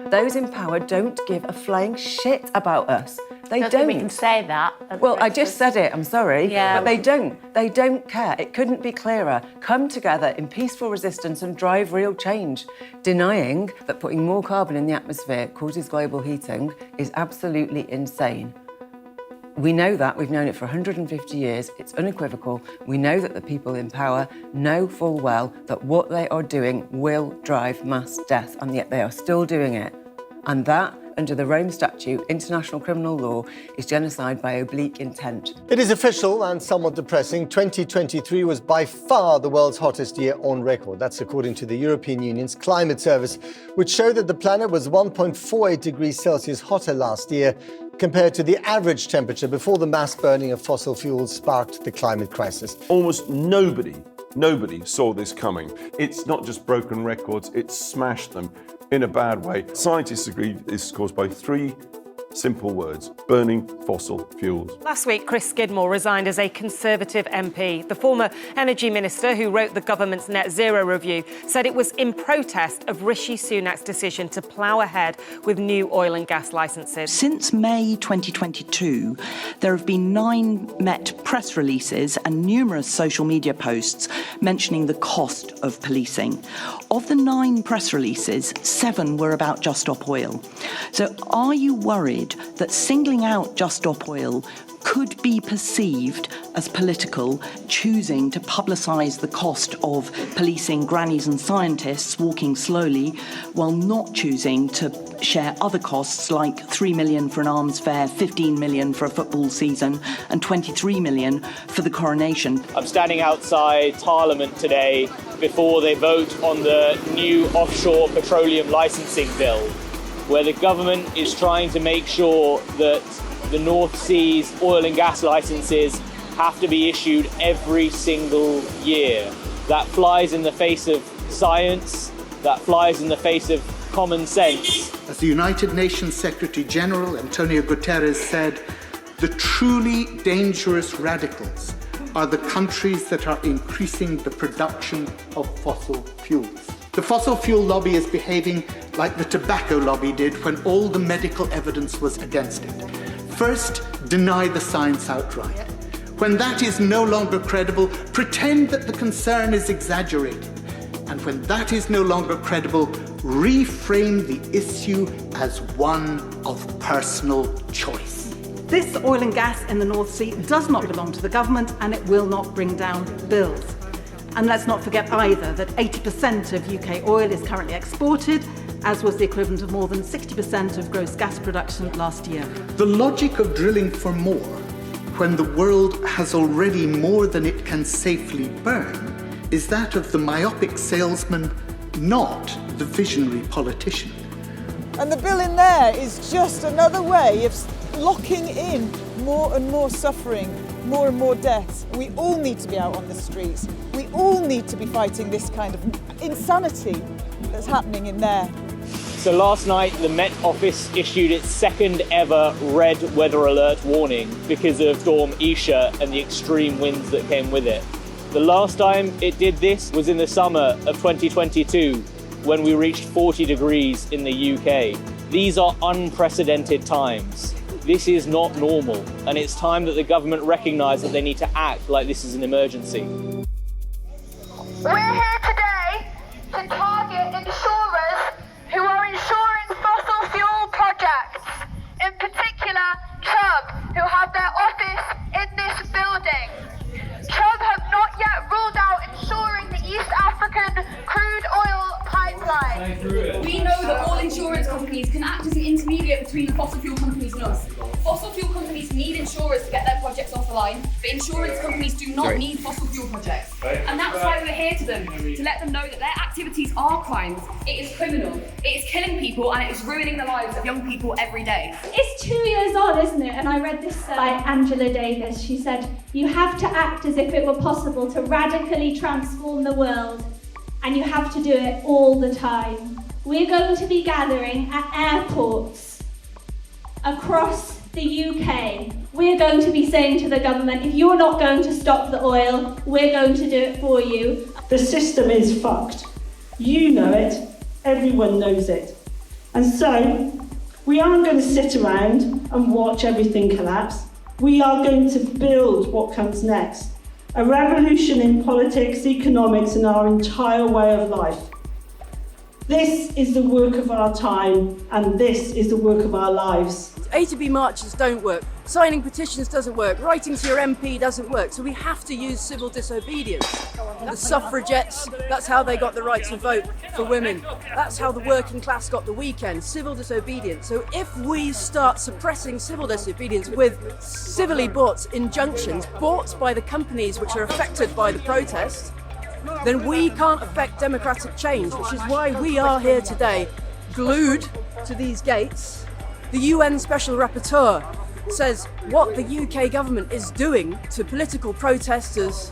Those in power don't give a flying shit about us. They don't. Think we can say that. Well, I just said it, I'm sorry. Yeah. But they don't. They don't care. It couldn't be clearer. Come together in peaceful resistance and drive real change. Denying that putting more carbon in the atmosphere causes global heating is absolutely insane. We know that. We've known it for 150 years. It's unequivocal. We know that the people in power know full well that what they are doing will drive mass death, and yet they are still doing it. And that, under the Rome Statute, international criminal law, is genocide by oblique intent. It is official and somewhat depressing. 2023 was by far the world's hottest year on record. That's according to the European Union's Climate Service, which showed that the planet was 1.48 degrees Celsius hotter last year compared to the average temperature before the mass burning of fossil fuels sparked the climate crisis. Almost nobody saw this coming. It's not just broken records, it's smashed them in a bad way. Scientists agree this is caused by three simple words: burning fossil fuels. Last week, Chris Skidmore resigned as a Conservative MP. The former energy minister, who wrote the government's net zero review, said it was in protest of Rishi Sunak's decision to plough ahead with new oil and gas licences. Since May 2022, there have been 9 Met press releases and numerous social media posts mentioning the cost of policing. Of the 9 press releases, 7 were about Just Stop Oil. So are you worried that singling out Just Stop Oil could be perceived as political, choosing to publicise the cost of policing grannies and scientists walking slowly, while not choosing to share other costs like 3 million for an arms fair, 15 million for a football season, and 23 million for the coronation? I'm standing outside Parliament today before they vote on the new offshore petroleum licensing bill, where the government is trying to make sure that the North Sea's oil and gas licenses have to be issued every single year. That flies in the face of science, that flies in the face of common sense. As the United Nations Secretary General Antonio Guterres said, the truly dangerous radicals are the countries that are increasing the production of fossil fuels. The fossil fuel lobby is behaving like the tobacco lobby did when all the medical evidence was against it. First, deny the science outright. When that is no longer credible, pretend that the concern is exaggerated. And when that is no longer credible, reframe the issue as one of personal choice. This oil and gas in the North Sea does not belong to the government, and it will not bring down bills. And let's not forget either that 80% of UK oil is currently exported, as was the equivalent of more than 60% of gross gas production last year. The logic of drilling for more, when the world has already more than it can safely burn, is that of the myopic salesman, not the visionary politician. And the bill in there is just another way of locking in more and more suffering, more and more deaths. We all need to be out on the streets. We all need to be fighting this kind of insanity that's happening in there. So last night, the Met Office issued its second ever red weather alert warning because of Storm Isha and the extreme winds that came with it. The last time it did this was in the summer of 2022, when we reached 40 degrees in the UK. These are unprecedented times. This is not normal, and it's time that the government recognise that they need to act like this is an emergency. We're here today to target insurers who are insuring fossil fuel projects, in particular Chubb, who have their office in this building. Chubb have not yet ruled out insuring the East African crude oil pipeline. We know that all insurance companies can act as an intermediate between the fossil fuel companies and us. Fossil fuel companies need insurers to get their projects off the line, but insurance companies do not need fossil fuel projects. And that's why we're here to them, to let them know that their activities are crimes. It is criminal, it is killing people, and it is ruining the lives of young people every day. It's 2 years old, isn't it? And I read this by Angela Davis. She said, you have to act as if it were possible to radically transform the world, and you have to do it all the time. We're going to be gathering at airports across the UK. We're going to be saying to the government, if you're not going to stop the oil, we're going to do it for you. The system is fucked. You know it, everyone knows it. And so, we aren't going to sit around and watch everything collapse. We are going to build what comes next. A revolution in politics, economics, and our entire way of life. This is the work of our time, and this is the work of our lives. A to B marches don't work. Signing petitions doesn't work. Writing to your MP doesn't work. So we have to use civil disobedience. The suffragettes, that's how they got the right to vote for women. That's how the working class got the weekend, civil disobedience. So if we start suppressing civil disobedience with civilly bought injunctions bought by the companies which are affected by the protests, then we can't affect democratic change, which is why we are here today, glued to these gates. The UN Special Rapporteur says what the UK government is doing to political protesters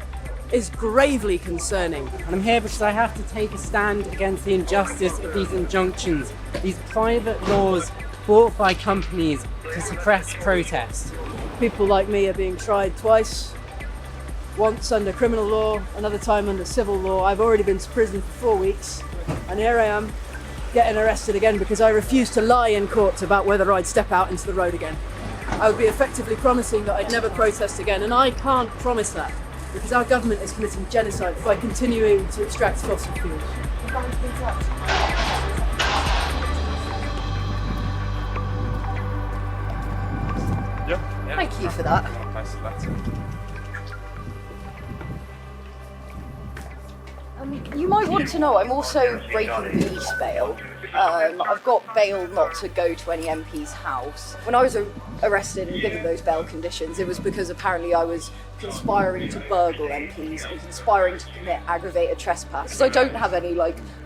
is gravely concerning. And I'm here because I have to take a stand against the injustice of these injunctions, these private laws bought by companies to suppress protest. People like me are being tried twice. Once under criminal law, another time under civil law. I've already been to prison for 4 weeks, and here I am getting arrested again because I refused to lie in court about whether I'd step out into the road again. I would be effectively promising that I'd never protest again, and I can't promise that because our government is committing genocide by continuing to extract fossil fuels. Thank you for that. You might want to know I'm also breaking police bail. I've got bail not to go to any MP's house. When I was arrested and given those bail conditions, it was because apparently I was conspiring to burgle MPs and conspiring to commit aggravated trespass. Because I don't have any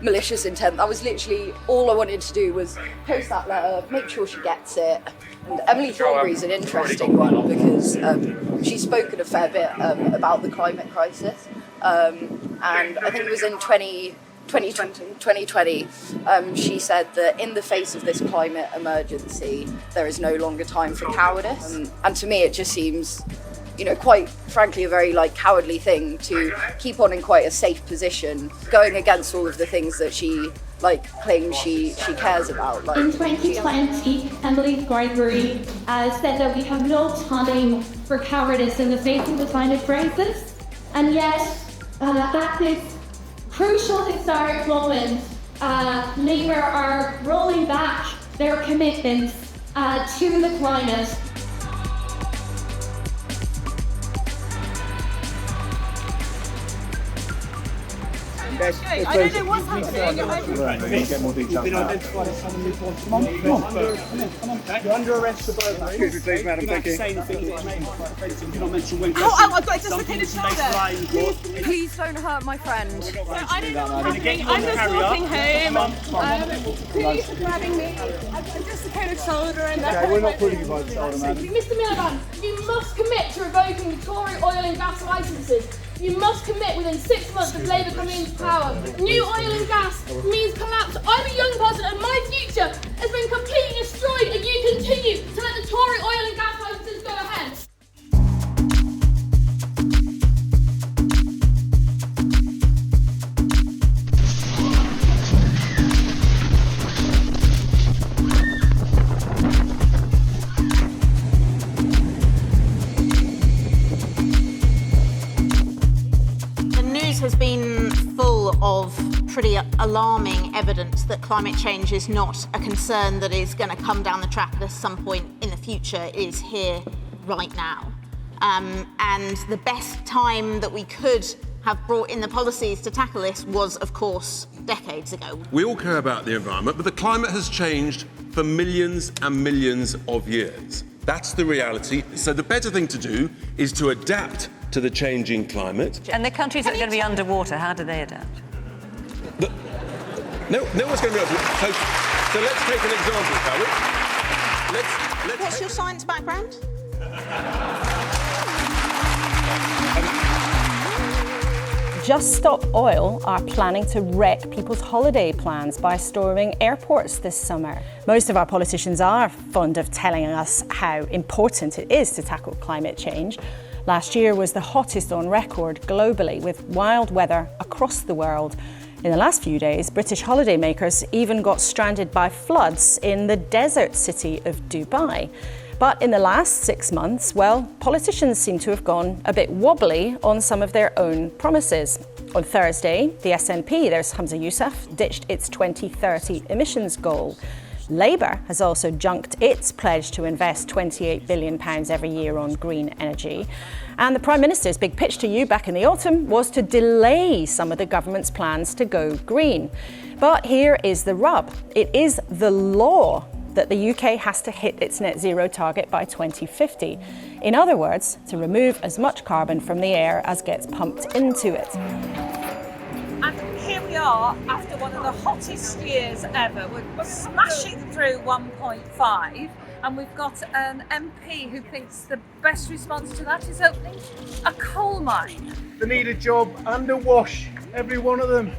malicious intent. That was literally all I wanted to do was post that letter, make sure she gets it. And Emily Thornberry's an interesting one because she's spoken a fair bit about the climate crisis. And I think it was in 2020, she said that in the face of this climate emergency, there is no longer time for cowardice. And to me, it just seems, quite frankly, a very cowardly thing to keep on in quite a safe position, going against all of the things that she claims she cares about. In 2020, Emily Thornberry said that we have no time for cowardice in the face of the climate crisis, and yet at this crucial historic moment, Labour are rolling back their commitments to the climate. I don't know what's happening. Get more details. Been identified as someone who's come on. You're under arrest for burglary. Excuse me, please, madam. Thank you. I've got a dislocated shoulder. Please don't hurt my friend. I don't know what's happening. I'm just walking home. Police are grabbing me. I've got a dislocated shoulder and okay, we're not pulling you by the shoulder, man. Mr. Miliband, you must commit to revoking the Tory oil and gas licences. You must commit within 6 months of Labour coming into power. New oil and gas means collapse. I'm a young person and my future has been completely destroyed if you continue to let the Tory oil and gas licences go ahead. Has been full of pretty alarming evidence that climate change is not a concern that is going to come down the track at some point in the future. It is here right now. And the best time that we could have brought in the policies to tackle this was, of course, decades ago. We all care about the environment, but the climate has changed for millions and millions of years. That's the reality. So the better thing to do is to adapt to the changing climate. And the countries that are going to be underwater, how do they adapt? No one's going to be underwater. So let's take an example, shall we? What's your science background? Just Stop Oil are planning to wreck people's holiday plans by storming airports this summer. Most of our politicians are fond of telling us how important it is to tackle climate change. Last year was the hottest on record globally, with wild weather across the world. In the last few days, British holidaymakers even got stranded by floods in the desert city of Dubai. But in the last 6 months, well, politicians seem to have gone a bit wobbly on some of their own promises. On Thursday, the SNP, there's Hamza Yousaf, ditched its 2030 emissions goal. Labour has also junked its pledge to invest £28 billion every year on green energy. And the Prime Minister's big pitch to you back in the autumn was to delay some of the government's plans to go green. But here is the rub. It is the law that the UK has to hit its net zero target by 2050. In other words, to remove as much carbon from the air as gets pumped into it. And here we are after one of the hottest years ever. We're smashing through 1.5 and we've got an MP who thinks the best response to that is opening a coal mine. They need a job and a wash, every one of them.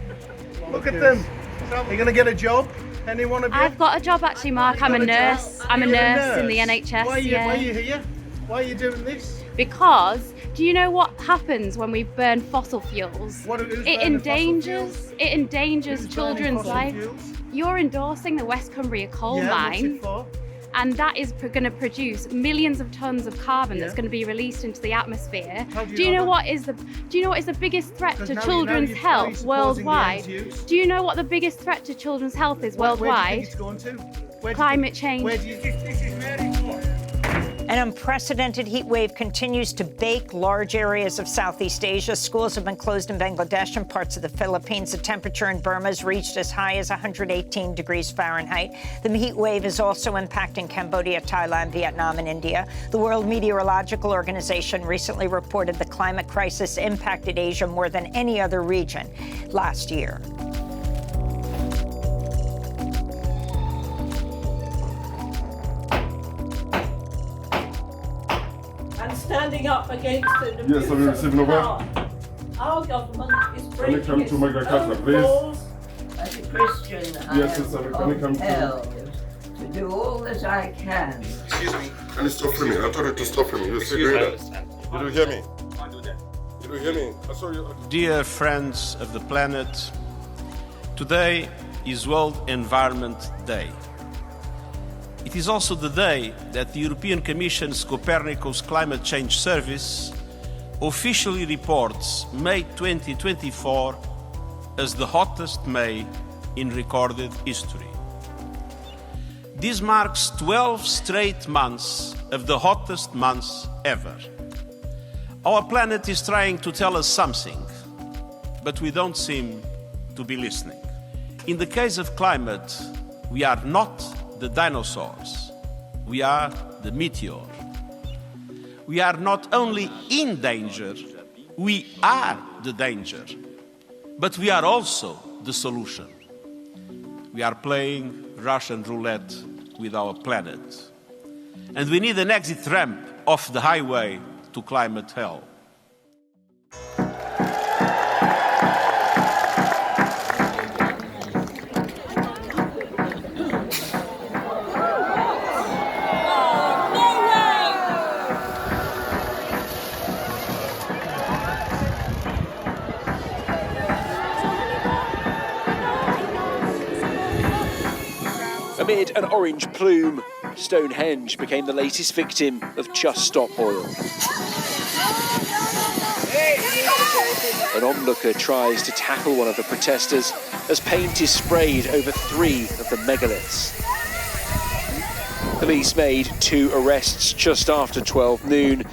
Look at them. Are you going to get a job? Any one of you? I've got a job actually, Mark. I'm a nurse. I'm a nurse in the NHS. Why are you here? Why are you doing this? Because do you know what happens when we burn fossil fuels? It endangers children's lives. You're endorsing the West Cumbria coal mine. What's it for? And that is going to produce millions of tons of carbon that's going to be released into the atmosphere. Do you know what is the biggest threat to children's health worldwide? Do you know what the biggest threat to children's health is worldwide? Where do you think it's going to? Climate change. An unprecedented heat wave continues to bake large areas of Southeast Asia. Schools have been closed in Bangladesh and parts of the Philippines. The temperature in Burma has reached as high as 118 degrees Fahrenheit. The heat wave is also impacting Cambodia, Thailand, Vietnam, and India. The World Meteorological Organization recently reported the climate crisis impacted Asia more than any other region last year. Standing up against the Yes, I will receive Nova. Our government is Can you breaking come to my Calcutta, please? laws. As a Christian, Yes, I yes, am can you come compelled to do all that I can. Excuse me. Can you stop filming? I told you to stop filming. You see that? You do hear me? You do hear me? I saw you. Dear friends of the planet, today is World Environment Day. It is also the day that the European Commission's Copernicus Climate Change Service officially reports May 2024 as the hottest May in recorded history. This marks 12 straight months of the hottest months ever. Our planet is trying to tell us something, but we don't seem to be listening. In the case of climate, we are not the dinosaurs. We are the meteor. We are not only in danger, we are the danger, but we are also the solution. We are playing Russian roulette with our planet. And we need an exit ramp off the highway to climate hell. Amid an orange plume, Stonehenge became the latest victim of Just Stop Oil. An onlooker tries to tackle one of the protesters as paint is sprayed over 3 of the megaliths. Police made 2 arrests just after 12 noon.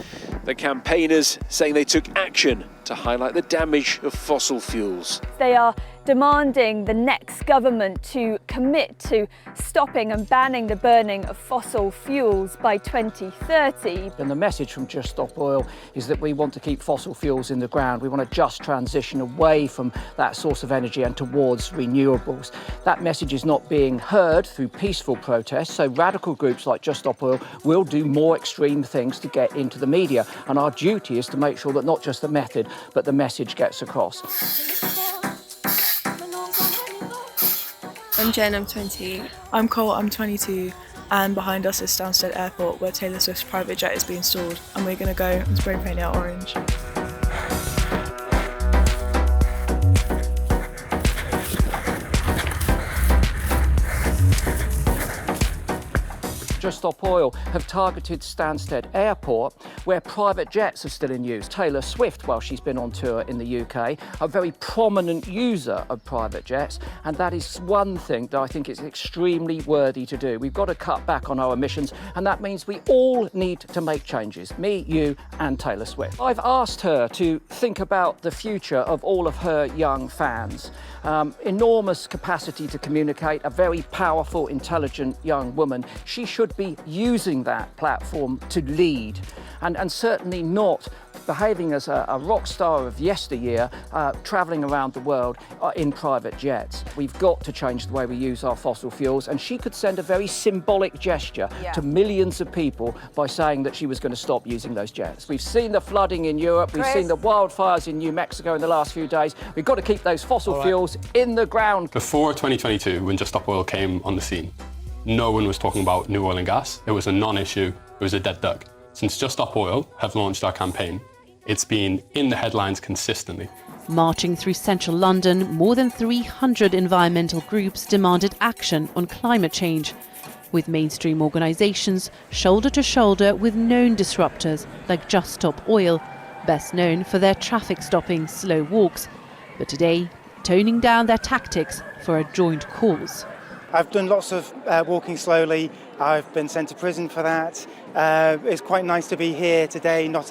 The campaigners saying they took action to highlight the damage of fossil fuels. They are demanding the next government to commit to stopping and banning the burning of fossil fuels by 2030. And the message from Just Stop Oil is that we want to keep fossil fuels in the ground. We want a just transition away from that source of energy and towards renewables. That message is not being heard through peaceful protests, so radical groups like Just Stop Oil will do more extreme things to get into the media. And our duty is to make sure that not just the method, but the message gets across. I'm Jen, I'm 20. I'm Cole, I'm 22. And behind us is Stansted Airport, where Taylor Swift's private jet is being stored. And we're going to go and spray paint it orange. Just Stop Oil have targeted Stansted Airport, where private jets are still in use. Taylor Swift, while she's been on tour in the UK, a very prominent user of private jets, and that is one thing that I think is extremely worthy to do. We've got to cut back on our emissions, and that means we all need to make changes. Me, you, and Taylor Swift. I've asked her to think about the future of all of her young fans. Enormous capacity to communicate, a very powerful, intelligent young woman. She should be using that platform to lead, and certainly not behaving as a rock star of yesteryear, travelling around the world in private jets. We've got to change the way we use our fossil fuels, and she could send a very symbolic gesture to millions of people by saying that she was going to stop using those jets. We've seen the flooding in Europe, we've seen the wildfires in New Mexico in the last few days. We've got to keep those fossil fuels in the ground. Before 2022, when Just Stop Oil came on the scene, no one was talking about new oil and gas. It was a non-issue, it was a dead duck. Since Just Stop Oil have launched our campaign, it's been in the headlines consistently. Marching through central London, more than 300 environmental groups demanded action on climate change, with mainstream organisations shoulder to shoulder with known disruptors like Just Stop Oil, best known for their traffic-stopping slow walks, but today toning down their tactics for a joint cause. I've done lots of walking slowly. I've been sent to prison for that. It's quite nice to be here today, not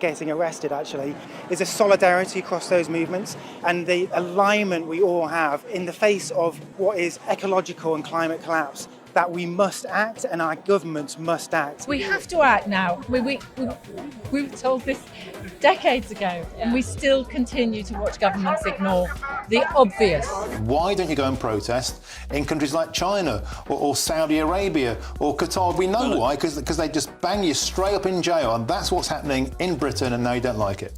getting arrested actually. There's a solidarity across those movements and the alignment we all have in the face of what is ecological and climate collapse, that we must act and our governments must act. We have to act now. We were told this decades ago, and we still continue to watch governments ignore the obvious. Why don't you go and protest in countries like China or Saudi Arabia or Qatar? We know why, because they just bang you straight up in jail, and that's what's happening in Britain, and now you don't like it.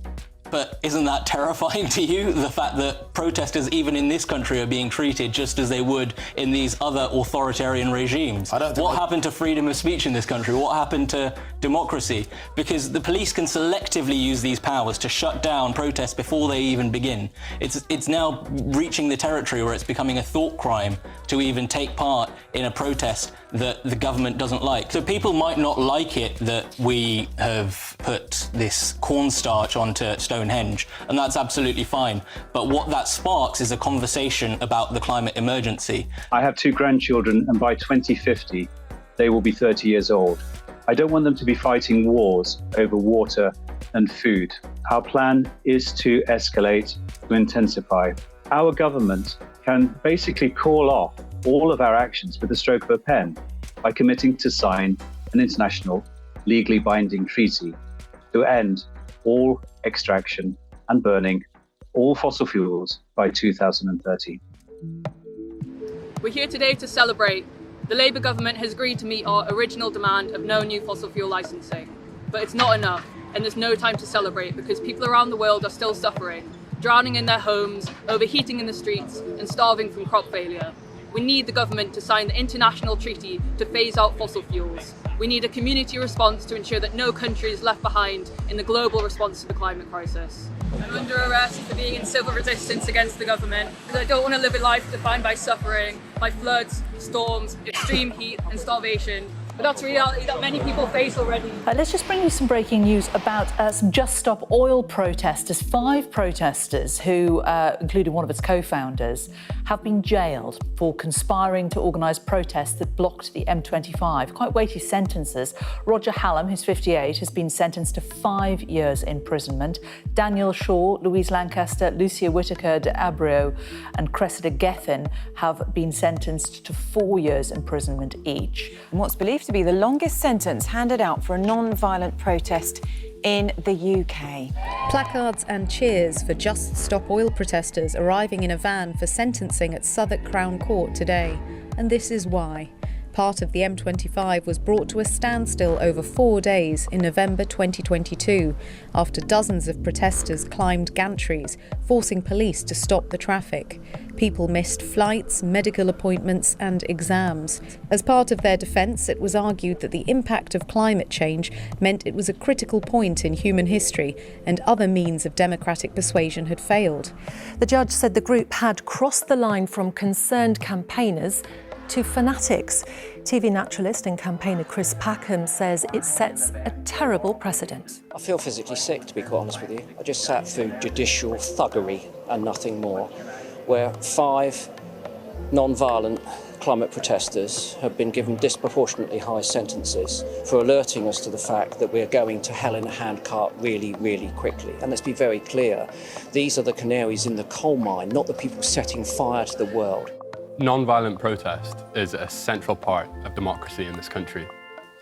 But isn't that terrifying to you, the fact that protesters even in this country are being treated just as they would in these other authoritarian regimes? What happened to freedom of speech in this country? What happened to democracy? Because the police can selectively use these powers to shut down protests before they even begin. It's now reaching the territory where it's becoming a thought crime to even take part in a protest that the government doesn't like. So people might not like it that we have put this cornstarch onto Stonehenge, and that's absolutely fine. But what that sparks is a conversation about the climate emergency. I have 2 grandchildren, and by 2050, they will be 30 years old. I don't want them to be fighting wars over water and food. Our plan is to escalate, to intensify. Our government can basically call off all of our actions with the stroke of a pen by committing to sign an international, legally binding treaty to end all extraction and burning all fossil fuels by 2030. We're here today to celebrate. The Labour government has agreed to meet our original demand of no new fossil fuel licensing. But it's not enough, and there's no time to celebrate because people around the world are still suffering, drowning in their homes, overheating in the streets, and starving from crop failure. We need the government to sign the international treaty to phase out fossil fuels. We need a community response to ensure that no country is left behind in the global response to the climate crisis. I'm under arrest for being in civil resistance against the government because I don't want to live a life defined by suffering, by floods, storms, extreme heat and starvation. But that's a reality that many people face already. Let's just bring you some breaking news about some Just Stop Oil protesters. 5 protesters, who including one of its co-founders, have been jailed for conspiring to organise protests that blocked the M25. Quite weighty sentences. Roger Hallam, who's 58, has been sentenced to 5 years imprisonment. Daniel Shaw, Louise Lancaster, Lucia Whitaker de Abreu and Cressida Gethin have been sentenced to 4 years imprisonment each. And what's believed to be the longest sentence handed out for a non-violent protest in the UK. Placards and cheers for Just Stop Oil protesters arriving in a van for sentencing at Southwark Crown Court today. And this is why. Part of the M25 was brought to a standstill over 4 days in November 2022 after dozens of protesters climbed gantries, forcing police to stop the traffic. People missed flights, medical appointments and exams. As part of their defence, it was argued that the impact of climate change meant it was a critical point in human history and other means of democratic persuasion had failed. The judge said the group had crossed the line from concerned campaigners to fanatics. TV naturalist and campaigner Chris Packham says it sets a terrible precedent. I feel physically sick, to be quite honest with you. I just sat through judicial thuggery and nothing more, where 5 non-violent climate protesters have been given disproportionately high sentences for alerting us to the fact that we're going to hell in a handcart really, really quickly. And let's be very clear, these are the canaries in the coal mine, not the people setting fire to the world. Non-violent protest is a central part of democracy in this country.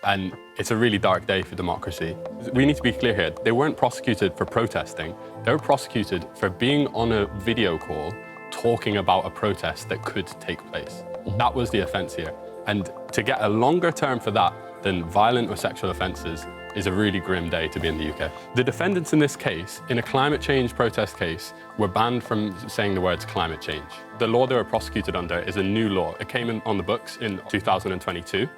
And it's a really dark day for democracy. We need to be clear here, they weren't prosecuted for protesting, they were prosecuted for being on a video call talking about a protest that could take place. That was the offence here. And to get a longer term for that than violent or sexual offences is a really grim day to be in the UK. The defendants in this case, in a climate change protest case, were banned from saying the words climate change. The law they were prosecuted under is a new law. It came in on the books in 2022,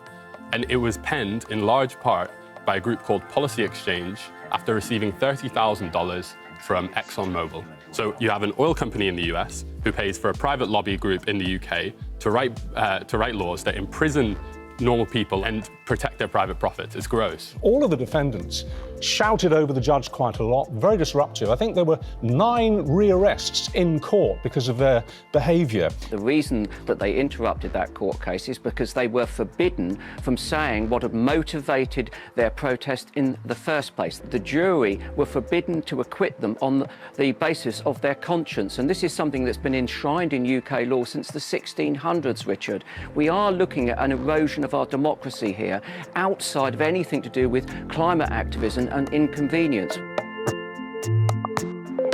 and it was penned in large part by a group called Policy Exchange after receiving $30,000 from ExxonMobil. So you have an oil company in the US who pays for a private lobby group in the UK to write laws that imprison normal people and protect their private profits. It's gross. All of the defendants shouted over the judge quite a lot, very disruptive. I think there were 9 rearrests in court because of their behaviour. The reason that they interrupted that court case is because they were forbidden from saying what had motivated their protest in the first place. The jury were forbidden to acquit them on the basis of their conscience, and this is something that's been enshrined in UK law since the 1600s, Richard. We are looking at an erosion of our democracy here, outside of anything to do with climate activism and inconvenience.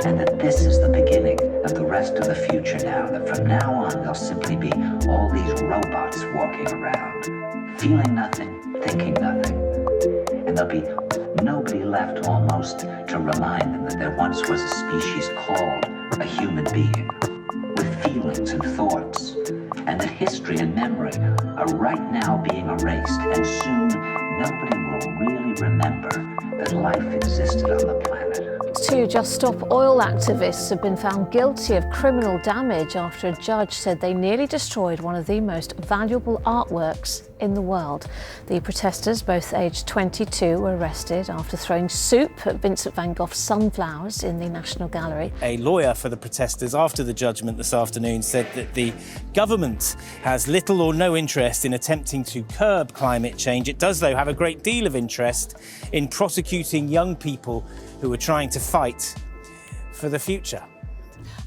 And that this is the beginning of the rest of the future now, that from now on there'll simply be all these robots walking around, feeling nothing, thinking nothing. And there'll be nobody left almost to remind them that there once was a species called a human being, with feelings and thoughts, and that history and memory are right now being erased, and soon nobody will really remember that life existed on the planet. 2 Just Stop Oil activists have been found guilty of criminal damage after a judge said they nearly destroyed one of the most valuable artworks in the world. The protesters, both aged 22, were arrested after throwing soup at Vincent van Gogh's sunflowers in the National Gallery. A lawyer for the protesters after the judgment this afternoon said that the government has little or no interest in attempting to curb climate change. It does, though, have a great deal of interest in prosecuting young people who are trying to fight for the future.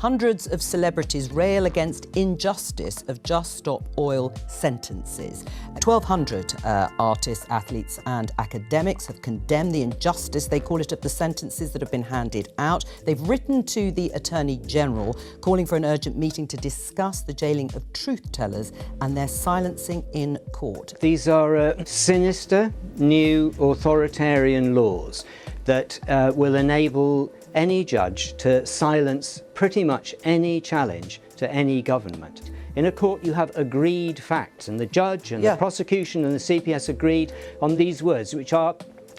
Hundreds of celebrities rail against injustice of Just Stop Oil sentences. 1,200 artists, athletes and academics have condemned the injustice, they call it, of the sentences that have been handed out. They've written to the Attorney General calling for an urgent meeting to discuss the jailing of truth-tellers and their silencing in court. These are sinister, new authoritarian laws that will enable any judge to silence pretty much any challenge to any government. In a court you have agreed facts, and the judge and the prosecution and the CPS agreed on these words, which are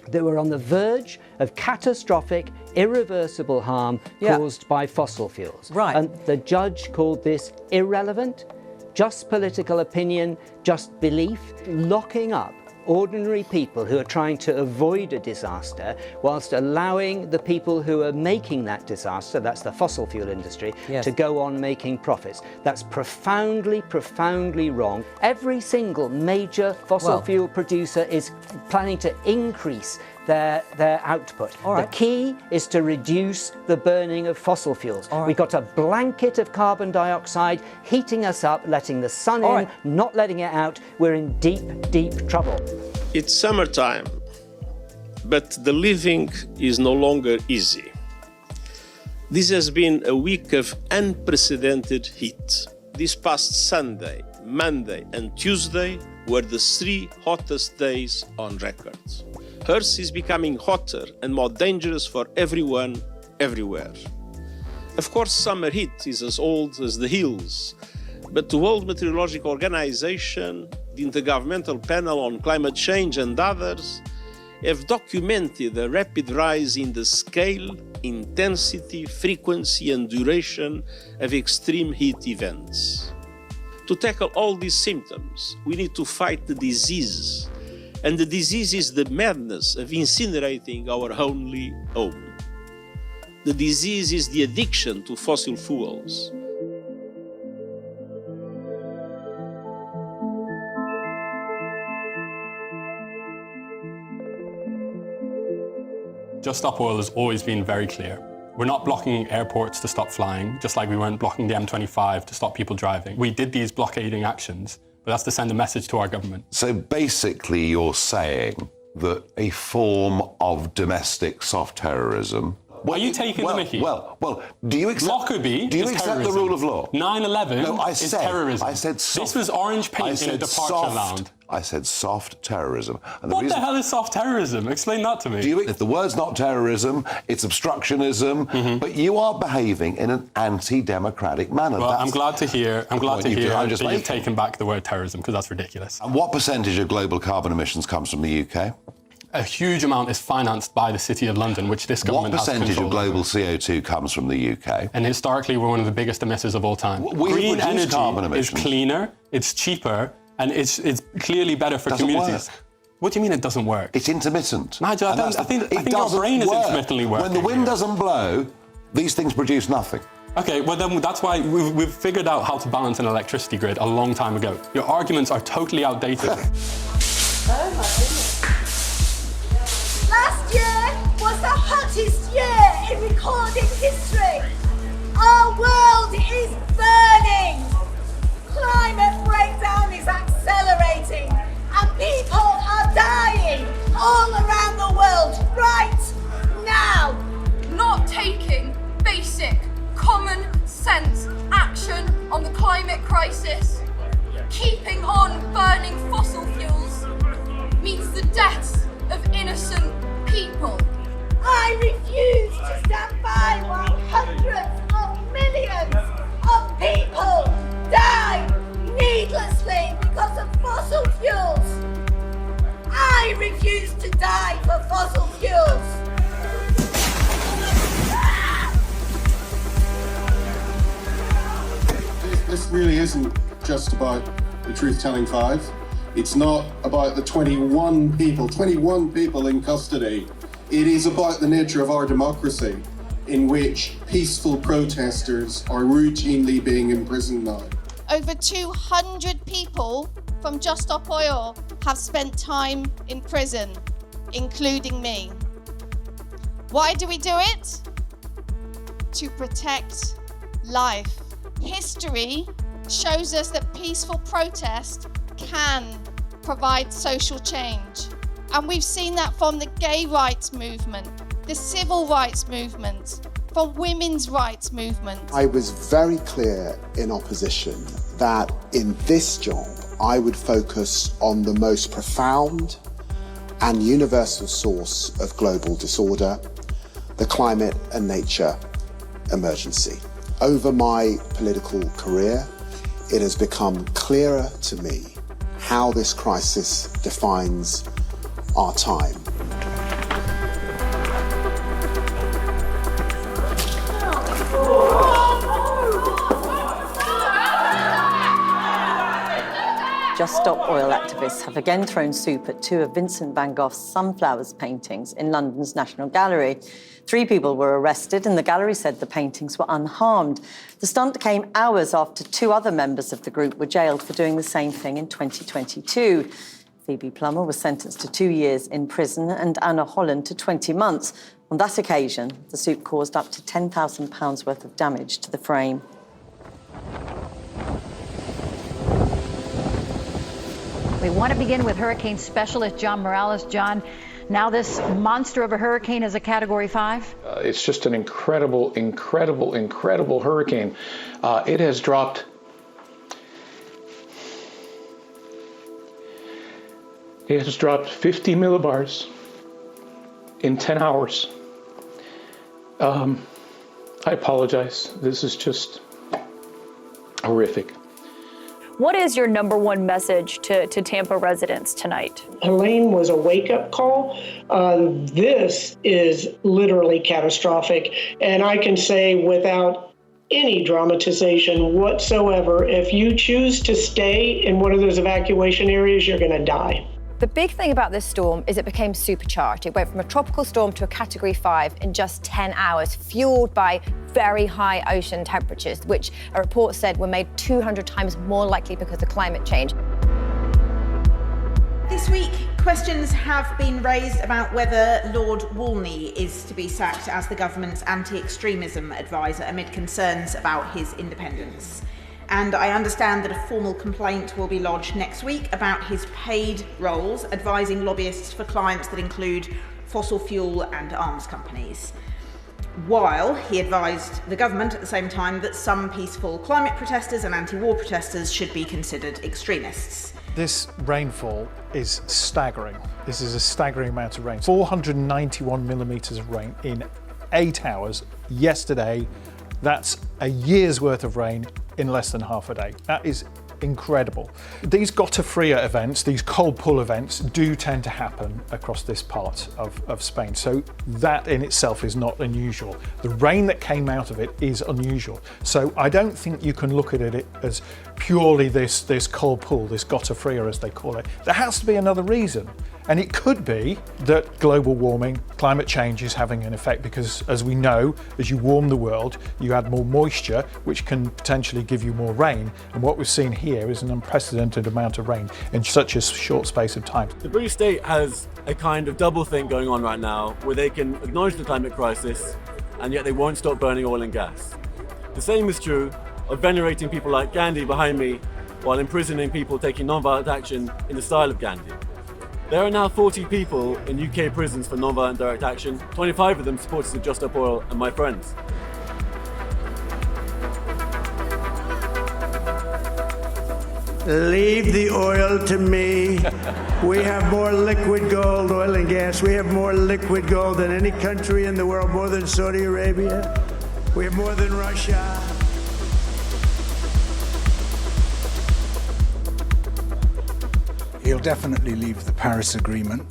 that we're on the verge of catastrophic, irreversible harm caused by fossil fuels. Right. And the judge called this irrelevant, just political opinion, just belief, locking up ordinary people who are trying to avoid a disaster whilst allowing the people who are making that disaster, that's the fossil fuel industry, to go on making profits. That's profoundly, profoundly wrong. Every single major fossil fuel producer is planning to increase their output. The key is to reduce the burning of fossil fuels. We've got a blanket of carbon dioxide heating us up, letting the sun in, not letting it out. We're in deep, deep trouble. It's summertime, but the living is no longer easy. This has been a week of unprecedented heat. This past Sunday, Monday and Tuesday were the 3 hottest days on record. Earth is becoming hotter and more dangerous for everyone, everywhere. Of course, summer heat is as old as the hills, but the World Meteorological Organization, the Intergovernmental Panel on Climate Change and others have documented a rapid rise in the scale, intensity, frequency and duration of extreme heat events. To tackle all these symptoms, we need to fight the disease. And the disease is the madness of incinerating our only home. The disease is the addiction to fossil fuels. Just Stop Oil has always been very clear. We're not blocking airports to stop flying, just like we weren't blocking the M25 to stop people driving. We did these blockading actions, but that's to send a message to our government. So basically you're saying that a form of domestic soft terrorism... Are you taking the mickey? Well, do you accept... Lockerbie do you is accept terrorism. the rule of law? 9/11 is terrorism. I said soft. This was orange paint in a departure lounge. I said soft terrorism. And What the hell is soft terrorism? Explain that to me. If the word's not terrorism, it's obstructionism, but you are behaving in an anti-democratic manner. Well, I'm glad to hear that you've taken taken back the word terrorism, because that's ridiculous. And what percentage of global carbon emissions comes from the UK? A huge amount is financed by the City of London, which this government has What percentage control of global over. CO2 comes from the UK? And historically, we're one of the biggest emitters of all time. We Green reduce energy carbon is emissions. cleaner, it's cheaper, and it's clearly better for Doesn't communities. work. What do you mean it doesn't work? It's intermittent. Nigel, I think your brain is intermittently working. When the wind doesn't blow, these things produce nothing. Okay, well then that's why we've figured out how to balance an electricity grid a long time ago. Your arguments are totally outdated. Oh my goodness. Last year was the hottest year in recorded history. Our world is burning. Climate breakdown is accelerating and people are dying all around the world right now. Not taking basic, common sense action on the climate crisis, keeping on burning fossil fuels, means the deaths of innocent people. I refuse to stand by while hundreds of millions of people die needlessly because of fossil fuels. I refuse to die for fossil fuels. This really isn't just about the Truth Telling 5. It's not about the 21 people in custody. It is about the nature of our democracy, in which peaceful protesters are routinely being imprisoned now. Over 200 people from Just Stop Oil have spent time in prison, including me. Why do we do it? To protect life. History shows us that peaceful protest can provide social change. And we've seen that from the gay rights movement, the civil rights movement, from women's rights movement. I was very clear in opposition that in this job, I would focus on the most profound and universal source of global disorder, the climate and nature emergency. Over my political career, it has become clearer to me how this crisis defines our time. Just Stop Oil activists have again thrown soup at two of Vincent van Gogh's Sunflowers paintings in London's National Gallery. 3 people were arrested and the gallery said the paintings were unharmed. The stunt came hours after 2 other members of the group were jailed for doing the same thing in 2022. Phoebe Plummer was sentenced to 2 years in prison and Anna Holland to 20 months. On that occasion, the soup caused up to £10,000 worth of damage to the frame. We want to begin with hurricane specialist John Morales. John, now this monster of a hurricane is a Category 5? It's just an incredible hurricane. It has dropped 50 millibars in 10 hours. I apologize. This is just horrific. What is your number one message to Tampa residents tonight? Helene was a wake-up call. This is literally catastrophic. And I can say without any dramatization whatsoever. If you choose to stay in one of those evacuation areas, you're going to die. The big thing about this storm is it became supercharged. It went from a tropical storm to a Category 5 in just 10 hours, fueled by very high ocean temperatures, which a report said were made 200 times more likely because of climate change. This week, questions have been raised about whether Lord Wolney is to be sacked as the government's anti-extremism advisor amid concerns about his independence. And I understand that a formal complaint will be lodged next week about his paid roles advising lobbyists for clients that include fossil fuel and arms companies, while he advised the government at the same time that some peaceful climate protesters and anti-war protesters should be considered extremists. This rainfall is staggering. This is a staggering amount of rain. 491 millimetres of rain in 8 hours yesterday. That's a year's worth of rain in less than half a day. That is incredible. These gota fria events, these cold pull events, do tend to happen across this part of Spain. So that in itself is not unusual. The rain that came out of it is unusual. So I don't think you can look at it as purely this cold pull, this gota fria as they call it. There has to be another reason. And it could be that global warming, climate change is having an effect because, as we know, as you warm the world, you add more moisture, which can potentially give you more rain. And what we've seen here is an unprecedented amount of rain in such a short space of time. The British state has a kind of double thing going on right now, where they can acknowledge the climate crisis, and yet they won't stop burning oil and gas. The same is true of venerating people like Gandhi behind me, while imprisoning people taking non-violent action in the style of Gandhi. There are now 40 people in UK prisons for non-violent direct action, 25 of them supporters of Just Stop Oil and my friends. Leave the oil to me. We have more liquid gold, oil and gas. We have more liquid gold than any country in the world, more than Saudi Arabia. We have more than Russia. He'll definitely leave the Paris Agreement,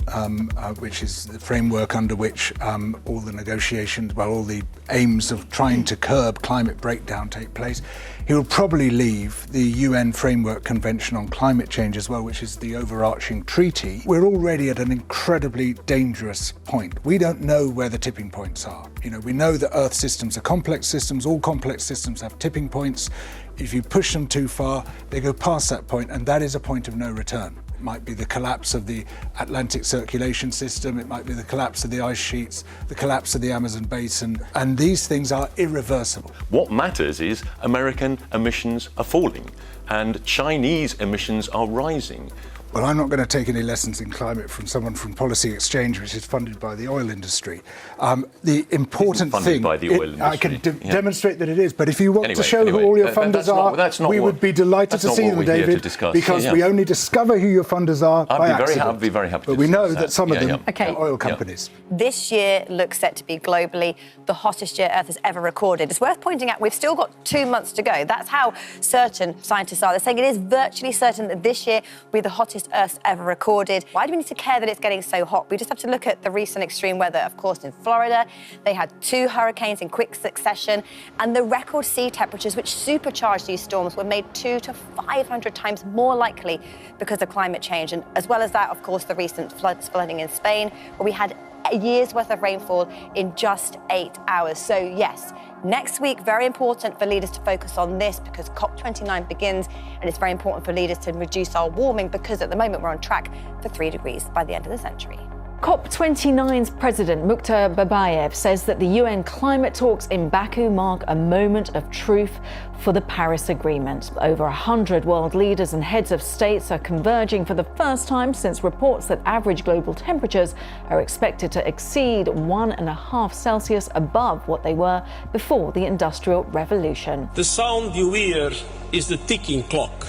which is the framework under which all the negotiations, all the aims of trying to curb climate breakdown take place. He will probably leave the UN Framework Convention on Climate Change as well, which is the overarching treaty. We're already at an incredibly dangerous point. We don't know where the tipping points are. We know that Earth systems are complex systems. All complex systems have tipping points. If you push them too far, they go past that point, and that is a point of no return. It might be the collapse of the Atlantic circulation system, it might be the collapse of the ice sheets, the collapse of the Amazon basin, and these things are irreversible. What matters is American emissions are falling and Chinese emissions are rising. Well, I'm not going to take any lessons in climate from someone from Policy Exchange, which is funded by the oil industry. The important thing, by the oil industry. I can demonstrate that it is, but if you want to show who all your funders are, we would be delighted to see them, David, because we only discover who your funders are by accident. I'd be very happy to But we know that some of them Okay. are oil companies. This year looks set to be globally the hottest year Earth has ever recorded. It's worth pointing out we've still got 2 months to go. That's how certain scientists are. They're saying it is virtually certain that this year will be the hottest Earth's ever recorded. Why do we need to care that it's getting so hot? We just have to look at the recent extreme weather. Of course, in Florida, they had 2 hurricanes in quick succession, and the record sea temperatures, which supercharged these storms, were made 200 to 500 times more likely because of climate change. And as well as that, of course, the recent flooding in Spain, where we had a year's worth of rainfall in just 8 hours. So yes, next week, very important for leaders to focus on this because COP29 begins, and it's very important for leaders to reduce our warming because at the moment we're on track for 3 degrees by the end of the century. COP29's President Mukhtar Babayev says that the UN climate talks in Baku mark a moment of truth for the Paris Agreement. Over 100 world leaders and heads of states are converging for the first time since reports that average global temperatures are expected to exceed 1.5 Celsius above what they were before the Industrial Revolution. The sound you hear is the ticking clock.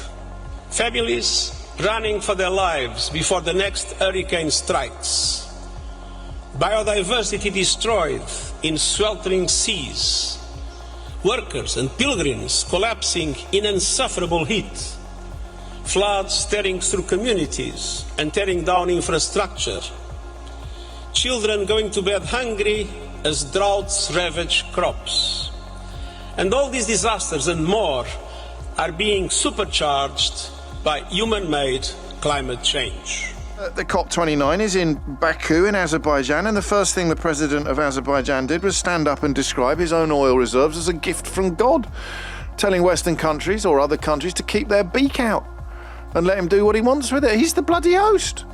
Families running for their lives before the next hurricane strikes. Biodiversity destroyed in sweltering seas. Workers and pilgrims collapsing in insufferable heat. Floods tearing through communities and tearing down infrastructure. Children going to bed hungry as droughts ravage crops. And all these disasters and more are being supercharged by human-made climate change. The COP29 is in Baku in Azerbaijan, and the first thing the president of Azerbaijan did was stand up and describe his own oil reserves as a gift from God, telling Western countries or other countries to keep their beak out and let him do what he wants with it. He's the bloody host.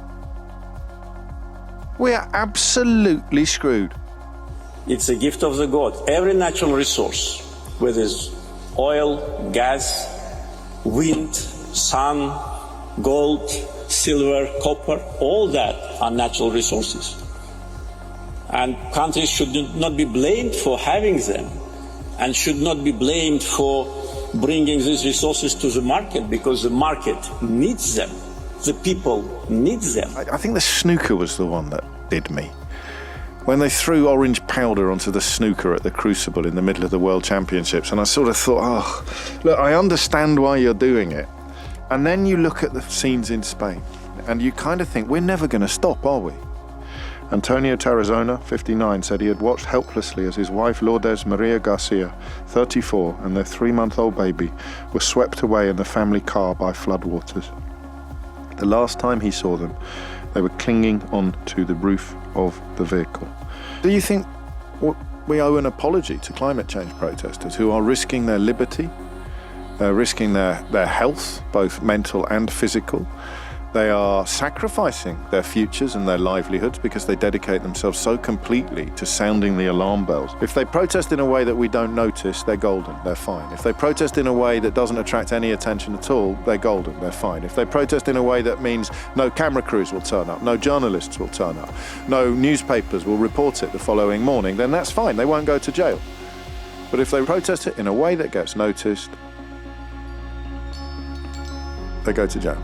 We are absolutely screwed. It's a gift of the God. Every natural resource, whether it's oil, gas, wind, sun, gold, silver, copper, all that are natural resources. And countries should not be blamed for having them and should not be blamed for bringing these resources to the market, because the market needs them. The people need them. I think the snooker was the one that did me. When they threw orange powder onto the snooker at the Crucible in the middle of the World Championships, and I sort of thought, oh, look, I understand why you're doing it. And then you look at the scenes in Spain, and you kind of think, we're never going to stop, are we? Antonio Tarazona, 59, said he had watched helplessly as his wife Lourdes Maria Garcia, 34, and their 3-month-old baby were swept away in the family car by floodwaters. The last time he saw them, they were clinging onto the roof of the vehicle. Do you think we owe an apology to climate change protesters who are risking their liberty? They're risking their health, both mental and physical. They are sacrificing their futures and their livelihoods because they dedicate themselves so completely to sounding the alarm bells. If they protest in a way that we don't notice, they're golden, they're fine. If they protest in a way that doesn't attract any attention at all, they're golden, they're fine. If they protest in a way that means no camera crews will turn up, no journalists will turn up, no newspapers will report it the following morning, then that's fine, they won't go to jail. But if they protest it in a way that gets noticed, they go to jail.